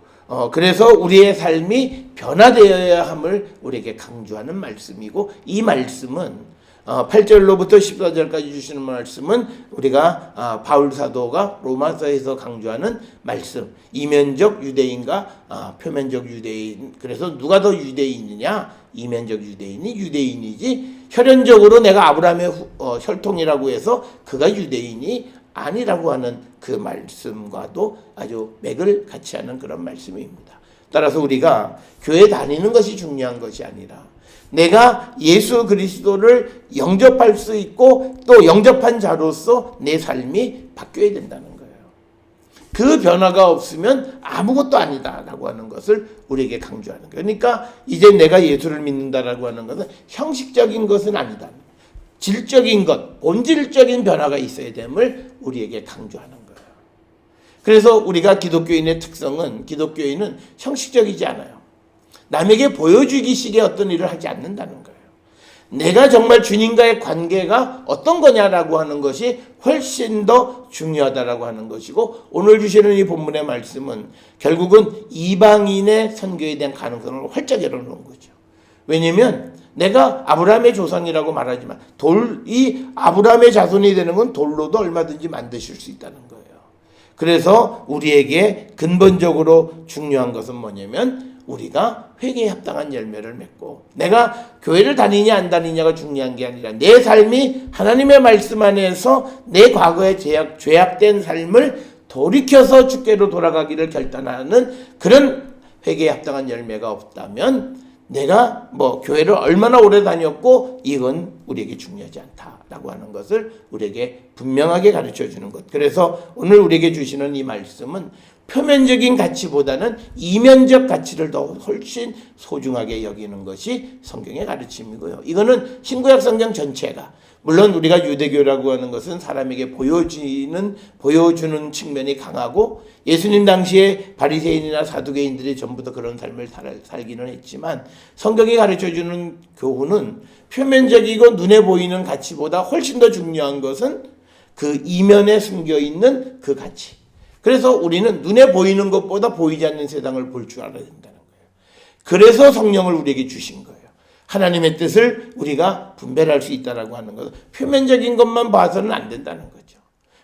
그래서 우리의 삶이 변화되어야 함을 우리에게 강조하는 말씀이고 이 말씀은 8절로부터 14절까지 주시는 말씀은 우리가 바울 사도가 로마서에서 강조하는 말씀 이면적 유대인과 표면적 유대인 그래서 누가 더 유대인이냐 이면적 유대인이 유대인이지 혈연적으로 내가 아브라함의 혈통이라고 해서 그가 유대인이 아니라고 하는 그 말씀과도 아주 맥을 같이 하는 그런 말씀입니다. 따라서 우리가 교회 다니는 것이 중요한 것이 아니라 내가 예수 그리스도를 영접할 수 있고 또 영접한 자로서 내 삶이 바뀌어야 된다는 거예요. 그 변화가 없으면 아무것도 아니다라고 하는 것을 우리에게 강조하는 거예요. 그러니까 이제 내가 예수를 믿는다라고 하는 것은 형식적인 것은 아니다. 질적인 것, 본질적인 변화가 있어야 됨을 우리에게 강조하는 거예요. 그래서 우리가 기독교인의 특성은 기독교인은 형식적이지 않아요. 남에게 보여주기식의 어떤 일을 하지 않는다는 거예요. 내가 정말 주님과의 관계가 어떤 거냐라고 하는 것이 훨씬 더 중요하다라고 하는 것이고 오늘 주시는 이 본문의 말씀은 결국은 이방인의 선교에 대한 가능성을 활짝 열어놓은 거죠. 왜냐하면 내가 아브라함의 조상이라고 말하지만 이 아브라함의 자손이 되는 건 돌로도 얼마든지 만드실 수 있다는 거예요. 그래서 우리에게 근본적으로 중요한 것은 뭐냐면 우리가 회개에 합당한 열매를 맺고 내가 교회를 다니냐 안 다니냐가 중요한 게 아니라 내 삶이 하나님의 말씀 안에서 내 과거에 죄악된 삶을 돌이켜서 주께로 돌아가기를 결단하는 그런 회개에 합당한 열매가 없다면 내가 교회를 얼마나 오래 다녔고 이건 우리에게 중요하지 않다라고 하는 것을 우리에게 분명하게 가르쳐 주는 것. 그래서 오늘 우리에게 주시는 이 말씀은 표면적인 가치보다는 이면적 가치를 더 훨씬 소중하게 여기는 것이 성경의 가르침이고요. 이거는 신구약 성경 전체가 물론 우리가 유대교라고 하는 것은 사람에게 보여주는 측면이 강하고 예수님 당시에 바리새인이나 사두개인들이 전부 다 그런 삶을 살기는 했지만 성경이 가르쳐주는 교훈은 표면적이고 눈에 보이는 가치보다 훨씬 더 중요한 것은 그 이면에 숨겨있는 그 가치. 그래서 우리는 눈에 보이는 것보다 보이지 않는 세상을 볼 줄 알아야 된다는 거예요. 그래서 성령을 우리에게 주신 거예요. 하나님의 뜻을 우리가 분별할 수 있다라고 하는 것은 표면적인 것만 봐서는 안 된다는 거죠.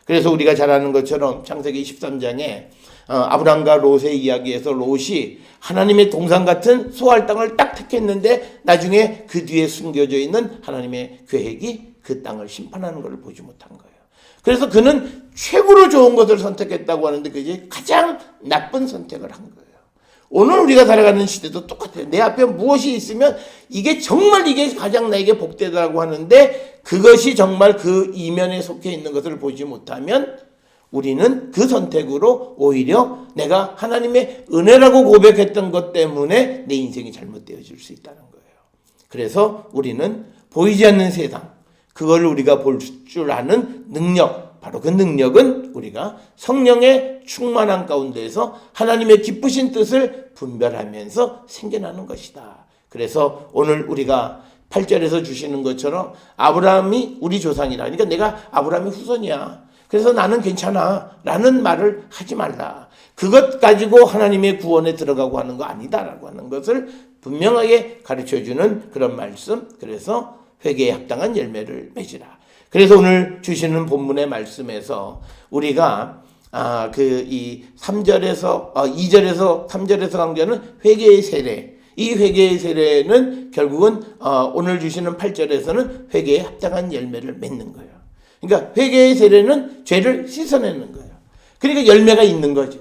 그래서 우리가 잘 아는 것처럼 창세기 13장에 아브람과 롯의 이야기에서 롯이 하나님의 동산 같은 소할 땅을 딱 택했는데 나중에 그 뒤에 숨겨져 있는 하나님의 계획이 그 땅을 심판하는 것을 보지 못한 거예요. 그래서 그는 최고로 좋은 것을 선택했다고 하는데 그게 가장 나쁜 선택을 한 거예요. 오늘 우리가 살아가는 시대도 똑같아요. 내 앞에 무엇이 있으면 이게 가장 나에게 복되다라고 하는데 그것이 정말 그 이면에 속해 있는 것을 보지 못하면 우리는 그 선택으로 오히려 내가 하나님의 은혜라고 고백했던 것 때문에 내 인생이 잘못되어질 수 있다는 거예요. 그래서 우리는 보이지 않는 세상, 그걸 우리가 볼 줄 아는 능력, 바로 그 능력은 우리가 성령의 충만한 가운데에서 하나님의 기쁘신 뜻을 분별하면서 생겨나는 것이다. 그래서 오늘 우리가 8절에서 주시는 것처럼 아브라함이 우리 조상이라, 그러니까 내가 아브라함의 후손이야, 그래서 나는 괜찮아 라는 말을 하지 말라. 그것 가지고 하나님의 구원에 들어가고 하는 거 아니다라고 하는 것을 분명하게 가르쳐주는 그런 말씀. 그래서 회개에 합당한 열매를 맺으라. 그래서 오늘 주시는 본문의 말씀에서 우리가 이 3절에서 2절에서 3절에서 강조하는 회개의 세례, 이 회개의 세례는 결국은 오늘 주시는 8절에서는 회개에 합당한 열매를 맺는 거예요. 그러니까 회개의 세례는 죄를 씻어내는 거예요. 그러니까 열매가 있는 거죠.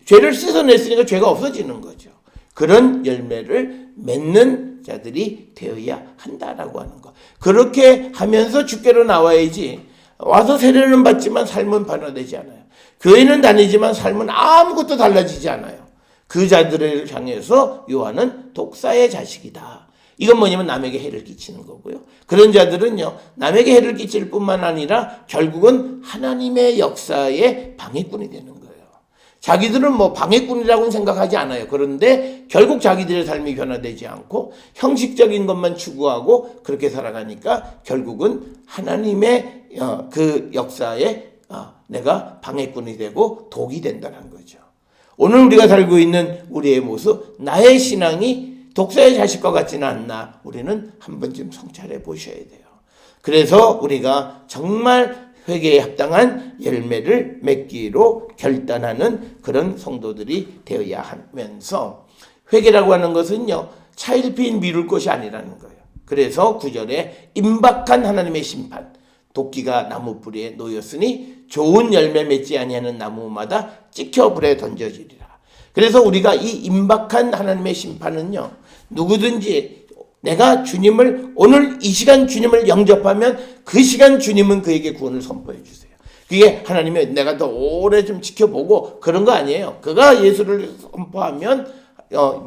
죄를 씻어냈으니까 죄가 없어지는 거죠. 그런 열매를 맺는 자들이 되어야 한다라고 하는 거. 그렇게 하면서 주께로 나와야지, 와서 세례는 받지만 삶은 변화되지 않아요. 교회는 다니지만 삶은 아무것도 달라지지 않아요. 그 자들을 향해서 요한은 독사의 자식이다. 이건 뭐냐면 남에게 해를 끼치는 거고요. 그런 자들은요, 남에게 해를 끼칠 뿐만 아니라 결국은 하나님의 역사의 방해꾼이 되는 거예요. 자기들은 뭐 방해꾼이라고는 생각하지 않아요. 그런데 결국 자기들의 삶이 변화되지 않고 형식적인 것만 추구하고 그렇게 살아가니까 결국은 하나님의 그 역사에 내가 방해꾼이 되고 독이 된다는 거죠. 오늘 우리가 살고 있는 우리의 모습, 나의 신앙이 독사의 자식과 같지는 않나, 우리는 한 번쯤 성찰해 보셔야 돼요. 그래서 우리가 정말 회개에 합당한 열매를 맺기로 결단하는 그런 성도들이 되어야 하면서, 회개라고 하는 것은요, 차일피일 미룰 것이 아니라는 거예요. 그래서 9절에 임박한 하나님의 심판, 도끼가 나무 뿌리에 놓였으니 좋은 열매 맺지 아니하는 나무마다 찍혀 불에 던져지리라. 그래서 우리가 이 임박한 하나님의 심판은요, 누구든지 내가 주님을, 오늘 이 시간 주님을 영접하면 그 시간 주님은 그에게 구원을 선포해 주세요. 그게 하나님의, 내가 더 오래 좀 지켜보고 그런 거 아니에요. 그가 예수를 선포하면,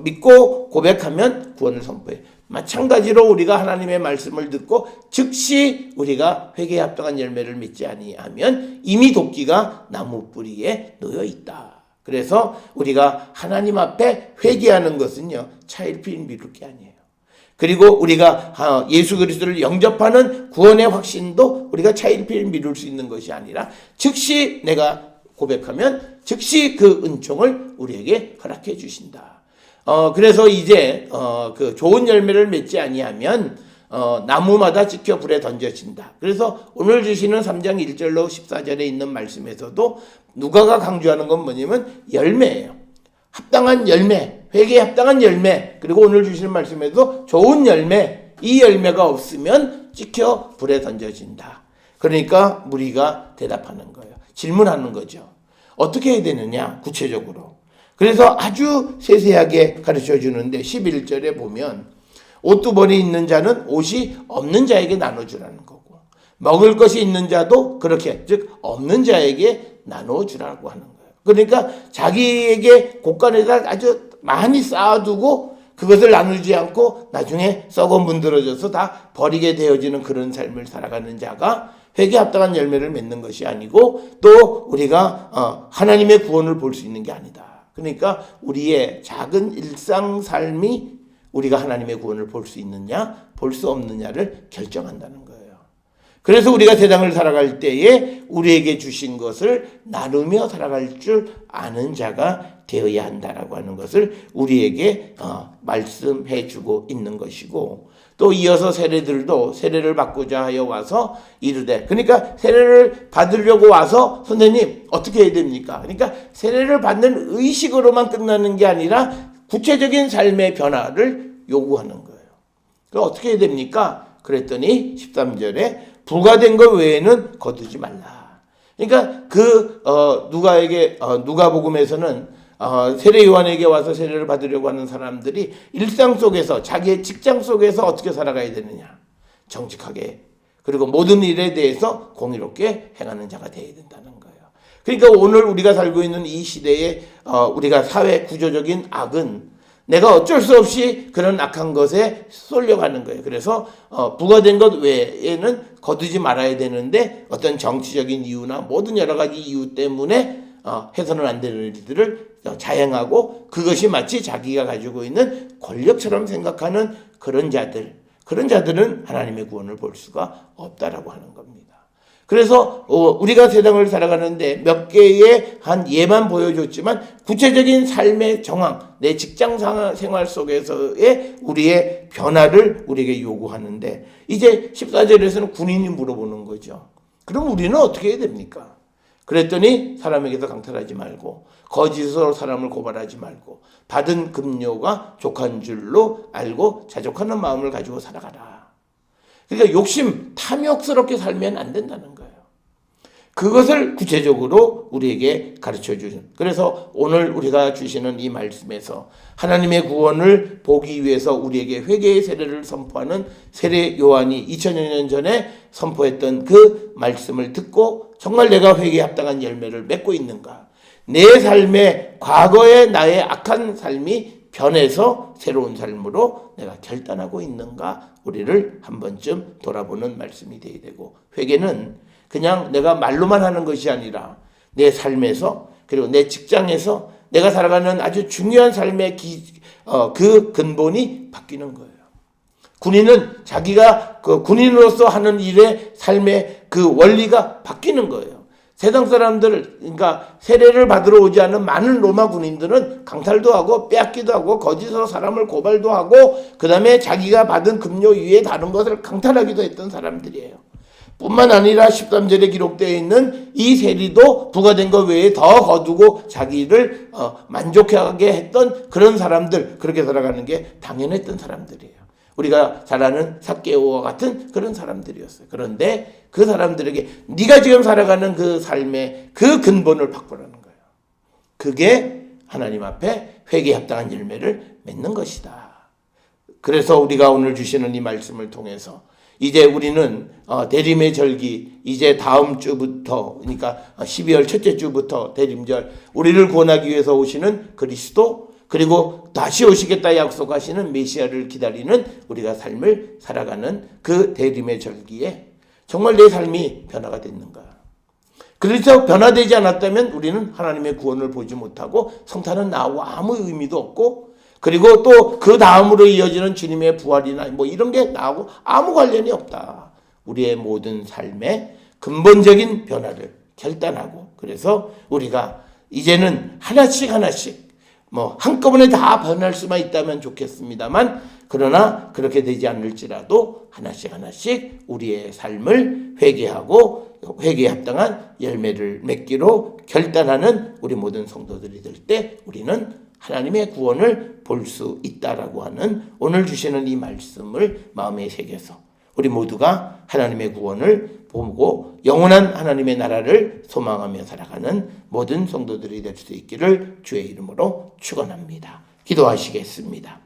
믿고 고백하면 구원을 선포해요. 마찬가지로 우리가 하나님의 말씀을 듣고 즉시 우리가 회개에 합당한 열매를 맺지 아니하면 이미 도끼가 나무 뿌리에 놓여 있다. 그래서 우리가 하나님 앞에 회개하는 것은요, 차일피일 미룰 게 아니에요. 그리고 우리가 예수 그리스도를 영접하는 구원의 확신도 우리가 차일피일 미룰 수 있는 것이 아니라 즉시 내가 고백하면 즉시 그 은총을 우리에게 허락해 주신다. 그래서 이제 그 좋은 열매를 맺지 아니하면 나무마다 찍혀 불에 던져진다. 그래서 오늘 주시는 3장 1절로 14절에 있는 말씀에서도 누가가 강조하는 건 뭐냐면 열매예요. 합당한 열매, 회개에 합당한 열매, 그리고 오늘 주시는 말씀에도 좋은 열매, 이 열매가 없으면 찍혀 불에 던져진다. 그러니까 무리가 대답하는 거예요. 질문하는 거죠. 어떻게 해야 되느냐, 구체적으로. 그래서 아주 세세하게 가르쳐 주는데 11절에 보면 옷두벌이 있는 자는 옷이 없는 자에게 나눠주라는 거고, 먹을 것이 있는 자도 그렇게, 즉 없는 자에게 나눠주라고 하는 거예요. 그러니까 자기에게 곳간에다 아주 많이 쌓아두고 그것을 나누지 않고 나중에 썩어 문드러져서 다 버리게 되어지는 그런 삶을 살아가는 자가 회개에 합당한 열매를 맺는 것이 아니고, 또 우리가 하나님의 구원을 볼 수 있는 게 아니다. 그러니까 우리의 작은 일상 삶이 우리가 하나님의 구원을 볼 수 있느냐 볼 수 없느냐를 결정한다는 거예요. 그래서 우리가 세상을 살아갈 때에 우리에게 주신 것을 나누며 살아갈 줄 아는 자가 되어야 한다라고 하는 것을 우리에게 말씀해 주고 있는 것이고, 또 이어서 세례들도 세례를 받고자 하여 와서 이르되, 그러니까 세례를 받으려고 와서 선생님 어떻게 해야 됩니까? 그러니까 세례를 받는 의식으로만 끝나는 게 아니라 구체적인 삶의 변화를 요구하는 거예요. 그럼 어떻게 해야 됩니까? 그랬더니 13절에 부과된 것 외에는 거두지 말라. 그러니까 누가복음에서는 세례 요한에게 와서 세례를 받으려고 하는 사람들이 일상 속에서, 자기의 직장 속에서 어떻게 살아가야 되느냐, 정직하게, 그리고 모든 일에 대해서 공의롭게 행하는 자가 되어야 된다는 거예요. 그러니까 오늘 우리가 살고 있는 이 시대에 우리가 사회 구조적인 악은 내가 어쩔 수 없이 그런 악한 것에 쏠려가는 거예요. 그래서 부과된 것 외에는 거두지 말아야 되는데 어떤 정치적인 이유나 모든 여러 가지 이유 때문에 해서는 안 되는 일들을 자행하고 그것이 마치 자기가 가지고 있는 권력처럼 생각하는 그런 자들은 하나님의 구원을 볼 수가 없다라고 하는 겁니다. 그래서 우리가 세상을 살아가는데 몇 개의 한 예만 보여줬지만 구체적인 삶의 정황, 내 직장 생활 속에서의 우리의 변화를 우리에게 요구하는데 이제 14절에서는 군인이 물어보는 거죠. 그럼 우리는 어떻게 해야 됩니까? 그랬더니 사람에게서 강탈하지 말고 거짓으로 사람을 고발하지 말고 받은 급료가 족한 줄로 알고 자족하는 마음을 가지고 살아가라. 그러니까 욕심, 탐욕스럽게 살면 안 된다는 거예요. 그것을 구체적으로 우리에게 가르쳐 주신. 그래서 오늘 우리가 주시는 이 말씀에서 하나님의 구원을 보기 위해서 우리에게 회개의 세례를 선포하는 세례 요한이 2000여 년 전에 선포했던 그 말씀을 듣고 정말 내가 회개에 합당한 열매를 맺고 있는가? 내 삶의 과거의 나의 악한 삶이 변해서 새로운 삶으로 내가 결단하고 있는가? 우리를 한 번쯤 돌아보는 말씀이 되어야 되고, 회개는 그냥 내가 말로만 하는 것이 아니라 내 삶에서 그리고 내 직장에서 내가 살아가는 아주 중요한 삶의 그 근본이 바뀌는 거예요. 군인은 자기가 그 군인으로서 하는 일의 삶의 그 원리가 바뀌는 거예요. 세상 사람들, 그러니까 세례를 받으러 오지 않은 많은 로마 군인들은 강탈도 하고 빼앗기도 하고 거짓으로 사람을 고발도 하고 그 다음에 자기가 받은 급료 이외에 다른 것을 강탈하기도 했던 사람들이에요. 뿐만 아니라 13절에 기록되어 있는 이 세리도 부과된 것 외에 더 거두고 자기를 만족하게 했던 그런 사람들, 그렇게 살아가는 게 당연했던 사람들이에요. 우리가 잘 아는 삭개오와 같은 그런 사람들이었어요. 그런데 그 사람들에게 네가 지금 살아가는 그 삶의 그 근본을 바꾸라는 거예요. 그게 하나님 앞에 회개에 합당한 열매를 맺는 것이다. 그래서 우리가 오늘 주시는 이 말씀을 통해서 이제 우리는 대림의 절기, 이제 다음 주부터, 그러니까 12월 첫째 주부터 대림절, 우리를 구원하기 위해서 오시는 그리스도, 그리고 다시 오시겠다 약속하시는 메시아를 기다리는 우리가 삶을 살아가는 그 대림의 절기에 정말 내 삶이 변화가 됐는가? 그래서 변화되지 않았다면 우리는 하나님의 구원을 보지 못하고 성탄은 나하고 아무 의미도 없고, 그리고 또 그 다음으로 이어지는 주님의 부활이나 뭐 이런 게 나하고 아무 관련이 없다. 우리의 모든 삶의 근본적인 변화를 결단하고, 그래서 우리가 이제는 하나씩 뭐 한꺼번에 다 변할 수만 있다면 좋겠습니다만, 그러나 그렇게 되지 않을지라도 하나씩 우리의 삶을 회개하고 회개에 합당한 열매를 맺기로 결단하는 우리 모든 성도들이 될 때 우리는 하나님의 구원을 볼 수 있다라고 하는 오늘 주시는 이 말씀을 마음에 새겨서 우리 모두가 하나님의 구원을 보고 영원한 하나님의 나라를 소망하며 살아가는 모든 성도들이 될 수 있기를 주의 이름으로 축원합니다. 기도하시겠습니다.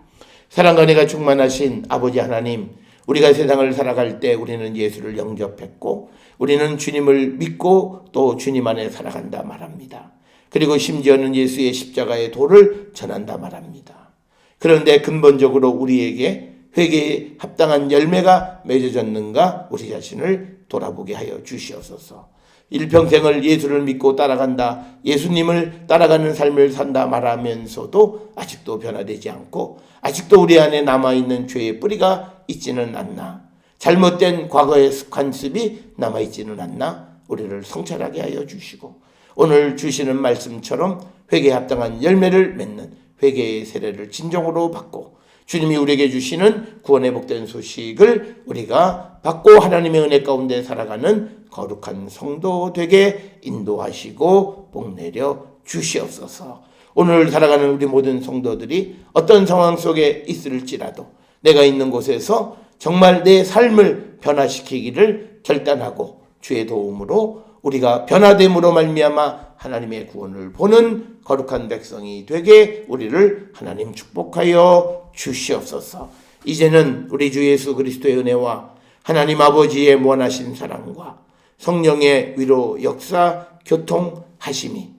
사랑과 은혜가 충만하신 아버지 하나님, 우리가 세상을 살아갈 때 우리는 예수를 영접했고 우리는 주님을 믿고 또 주님 안에 살아간다 말합니다. 그리고 심지어는 예수의 십자가의 도를 전한다 말합니다. 그런데 근본적으로 우리에게 회개에 합당한 열매가 맺어졌는가 우리 자신을 돌아보게 하여 주시옵소서. 일평생을 예수를 믿고 따라간다, 예수님을 따라가는 삶을 산다 말하면서도 아직도 변화되지 않고 아직도 우리 안에 남아있는 죄의 뿌리가 있지는 않나, 잘못된 과거의 습관습이 남아있지는 않나 우리를 성찰하게 하여 주시고 오늘 주시는 말씀처럼 회개에 합당한 열매를 맺는 회개의 세례를 진정으로 받고 주님이 우리에게 주시는 구원의 복된 소식을 우리가 받고 하나님의 은혜 가운데 살아가는 거룩한 성도 되게 인도하시고 복내려 주시옵소서. 오늘 살아가는 우리 모든 성도들이 어떤 상황 속에 있을지라도 내가 있는 곳에서 정말 내 삶을 변화시키기를 결단하고 주의 도움으로 우리가 변화됨으로 말미암아 하나님의 구원을 보는 거룩한 백성이 되게 우리를 하나님 축복하여 주시옵소서. 이제는 우리 주 예수 그리스도의 은혜와 하나님 아버지의 무한하신 사랑과 성령의 위로 역사 교통하심이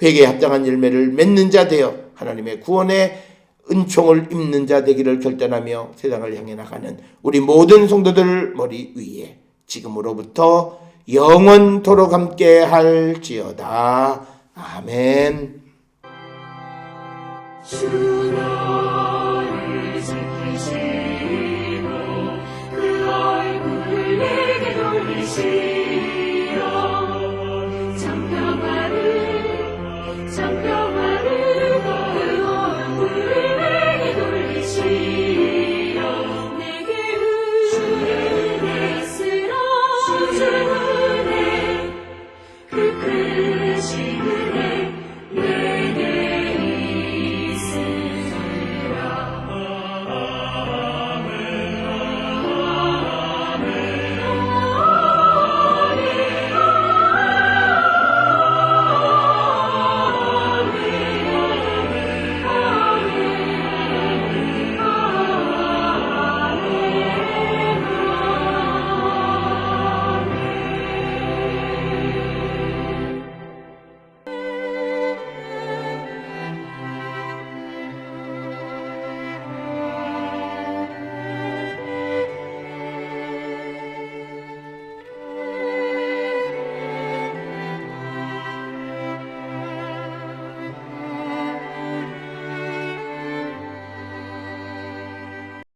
회개에 합당한 열매를 맺는 자 되어 하나님의 구원의 은총을 입는 자 되기를 결단하며 세상을 향해 나가는 우리 모든 성도들 머리 위에 지금으로부터 영원토록 함께 할지어다. 아멘. 주 너를 지키시고 그 얼굴을 내게 돌리시고